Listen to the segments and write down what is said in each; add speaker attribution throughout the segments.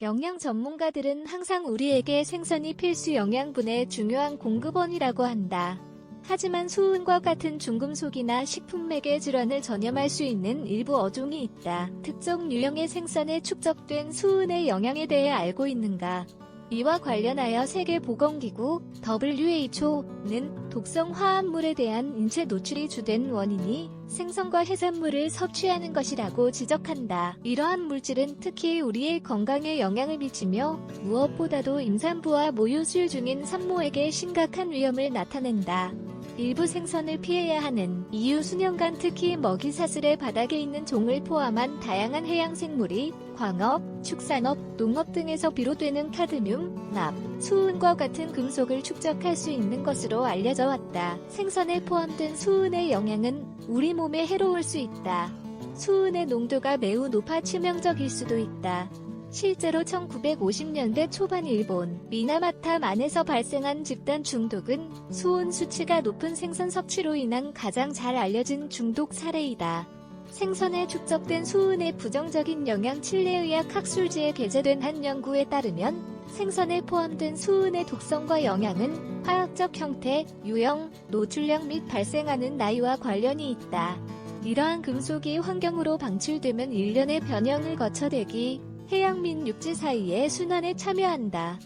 Speaker 1: 영양 전문가들은 항상 우리에게 생선이 필수 영양분의 중요한 공급원이라고 한다. 하지만 수은과 같은 중금속이나 식품매개 질환을 전염할 수 있는 일부 어종이 있다. 특정 유형의 생선에 축적된 수은의 영향에 대해 알고 있는가? 이와 관련하여 세계보건기구 WHO는 독성 화합물에 대한 인체 노출이 주된 원인이 생선과 해산물을 섭취하는 것이라고 지적한다. 이러한 물질은 특히 우리의 건강에 영향을 미치며 무엇보다도 임산부와 모유수유 중인 산모에게 심각한 위험을 나타낸다. 일부 생선을 피해야 하는 이유 수년간 특히 먹이사슬의 바닥에 있는 종을 포함한 다양한 해양생물이 광업, 축산업, 농업 등에서 비롯되는 카드뮴, 납, 수은과 같은 금속을 축적할 수 있는 것으로 알려져 왔다. 생선에 포함된 수은의 영향은 우리 몸에 해로울 수 있다. 수은의 농도가 매우 높아 치명적일 수도 있다. 실제로 1950년대 초반 일본 미나마타만에서 발생한 집단 중독은 수은 수치가 높은 생선 섭취로 인한 가장 잘 알려진 중독 사례이다. 생선에 축적된 수은의 부정적인 영향 칠레의학 학술지에 게재된 한 연구에 따르면 생선에 포함된 수은의 독성과 영향은 화학적 형태, 유형, 노출량 및 발생하는 나이와 관련이 있다. 이러한 금속이 환경으로 방출되면 일련의 변형을 거쳐 대기, 해양 및 육지 사이의 순환에 참여한다.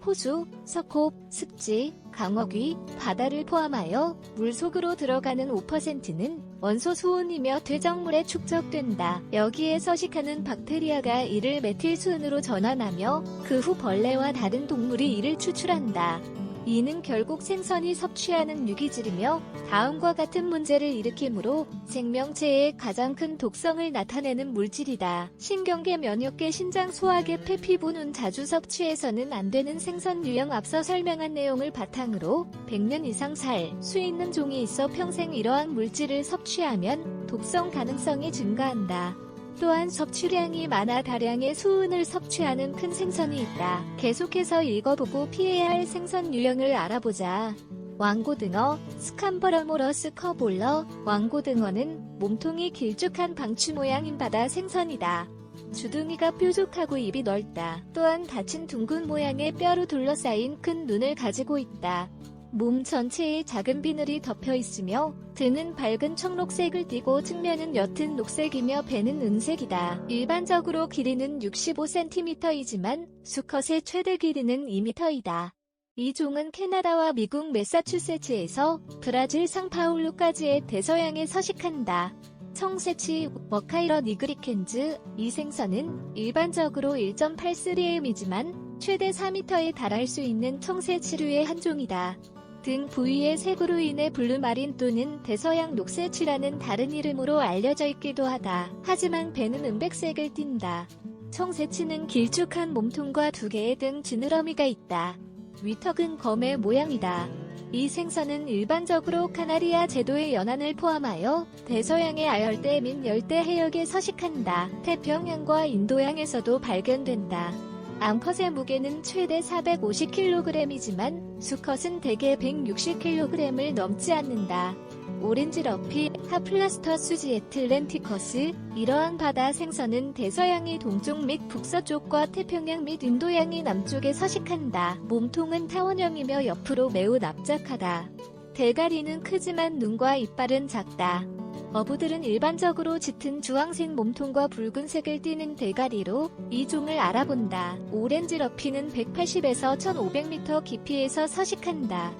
Speaker 1: 호수, 석호, 습지, 강어귀, 바다를 포함하여 물속으로 들어가는 5%는 원소 수은이며 퇴적물에 축적된다. 여기에 서식하는 박테리아가 이를 메틸수은으로 전환하며 그 후 벌레와 다른 동물이 이를 추출한다. 이는 결국 생선이 섭취하는 유기질이며 다음과 같은 문제를 일으키므로 생명체의 가장 큰 독성을 나타내는 물질이다. 신경계, 면역계, 신장, 소화계, 폐, 피부, 눈 자주 섭취해서는 안 되는 생선 유형. 앞서 설명한 내용을 바탕으로 100년 이상 살 수 있는 종이 있어 평생 이러한 물질을 섭취하면 독성 가능성이 증가한다. 또한 섭취량이 많아 다량의 수은을 섭취하는 큰 생선이 있다. 계속해서 읽어보고 피해야 할 생선 유형을 알아보자. 왕고등어, 스캄버러모러스 커볼러. 왕고등어는 몸통이 길쭉한 방추 모양인 바다 생선이다. 주둥이가 뾰족하고 입이 넓다. 또한 닫힌 둥근 모양의 뼈로 둘러싸인 큰 눈을 가지고 있다. 몸 전체에 작은 비늘이 덮여 있으며 등은 밝은 청록색을 띠고 측면은 옅은 녹색이며 배는 은색이다. 일반적으로 길이는 65cm이지만 수컷의 최대 길이는 2m이다. 이 종은 캐나다와 미국 매사추세츠에서 브라질 상파울루까지의 대서양에 서식한다. 청새치, 워카이러 니그리켄즈. 이 생선은 일반적으로 1.83m이지만 최대 4m에 달할 수 있는 청새치류의 한 종이다. 등 부위의 색으로 인해 블루마린 또는 대서양 녹새치라는 다른 이름으로 알려져 있기도 하다. 하지만 배는 은백색을 띈다. 청새치는 길쭉한 몸통과 2개의 등 지느러미가 있다. 위턱은 검의 모양이다. 이 생선은 일반적으로 카나리아 제도의 연안을 포함하여 대서양의 아열대 및 열대 해역에 서식한다. 태평양과 인도양에서도 발견된다. 암컷의 무게는 최대 450kg이지만 수컷은 대개 160kg을 넘지 않는다. 오렌지 러피, 하플라스터스 지애틀랜티커스. 이러한 바다 생선은 대서양이 동쪽 및 북서쪽과 태평양 및 인도양이 남쪽에 서식한다. 몸통은 타원형이며 옆으로 매우 납작하다. 대가리는 크지만 눈과 이빨은 작다. 어부들은 일반적으로 짙은 주황색 몸통과 붉은색을 띠는 대가리로 이 종을 알아본다. 오렌지 러피는 180에서 1500m 깊이에서 서식한다.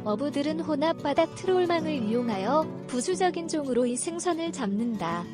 Speaker 1: 어부들은 혼합바닥 트롤망을 이용하여 부수적인 종으로 이 생선을 잡는다.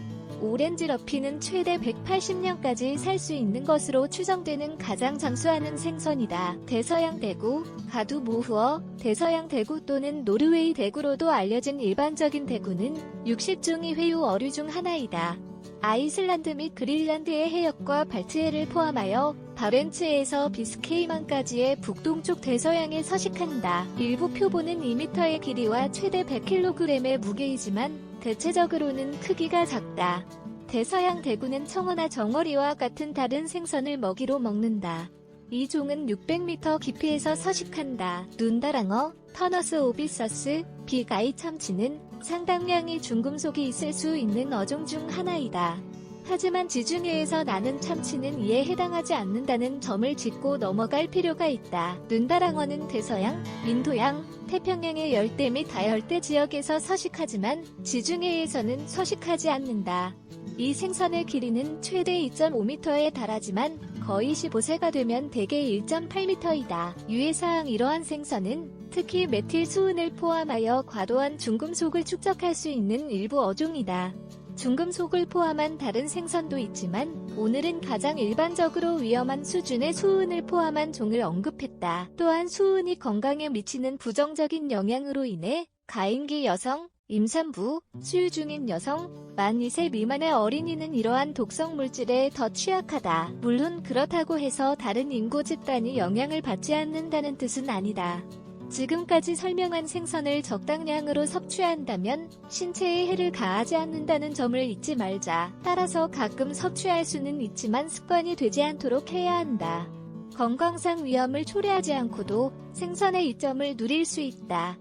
Speaker 1: 오렌지 러피는 최대 180년까지 살 수 있는 것으로 추정되는 가장 장수하는 생선이다. 대서양 대구, 가두 모후어. 대서양 대구 또는 노르웨이 대구로도 알려진 일반적인 대구는 60종의 회유 어류 중 하나이다. 아이슬란드 및 그린란드의 해역과 발트해를 포함하여 바렌츠에서 비스케이만까지의 북동쪽 대서양에 서식한다. 일부 표본은 2m의 길이와 최대 100kg의 무게이지만 대체적으로는 크기가 작다. 대서양 대구는 청어나 정어리와 같은 다른 생선을 먹이로 먹는다. 이 종은 600m 깊이에서 서식한다. 눈다랑어, 터너스 오비서스, 빅아이 참치는 상당량의 중금속이 있을 수 있는 어종 중 하나이다. 하지만 지중해에서 나는 참치는 이에 해당하지 않는다는 점을 짚고 넘어갈 필요가 있다. 눈다랑어는 대서양, 인도양, 태평양의 열대 및 다열대 지역에서 서식하지만 지중해에서는 서식하지 않는다. 이 생선의 길이는 최대 2.5m에 달하지만 거의 15세가 되면 대개 1.8m이다. 유해사항 이러한 생선은 특히 메틸 수은을 포함하여 과도한 중금속을 축적할 수 있는 일부 어종이다. 중금속을 포함한 다른 생선도 있지만 오늘은 가장 일반적으로 위험한 수준의 수은을 포함한 종을 언급했다. 또한 수은이 건강에 미치는 부정적인 영향으로 인해 가임기 여성, 임산부, 수유 중인 여성, 만 2세 미만의 어린이는 이러한 독성 물질에 더 취약하다. 물론 그렇다고 해서 다른 인구 집단이 영향을 받지 않는다는 뜻은 아니다. 지금까지 설명한 생선을 적당량으로 섭취한다면 신체에 해를 가하지 않는다는 점을 잊지 말자. 따라서 가끔 섭취할 수는 있지만 습관이 되지 않도록 해야 한다. 건강상 위험을 초래하지 않고도 생선의 이점을 누릴 수 있다.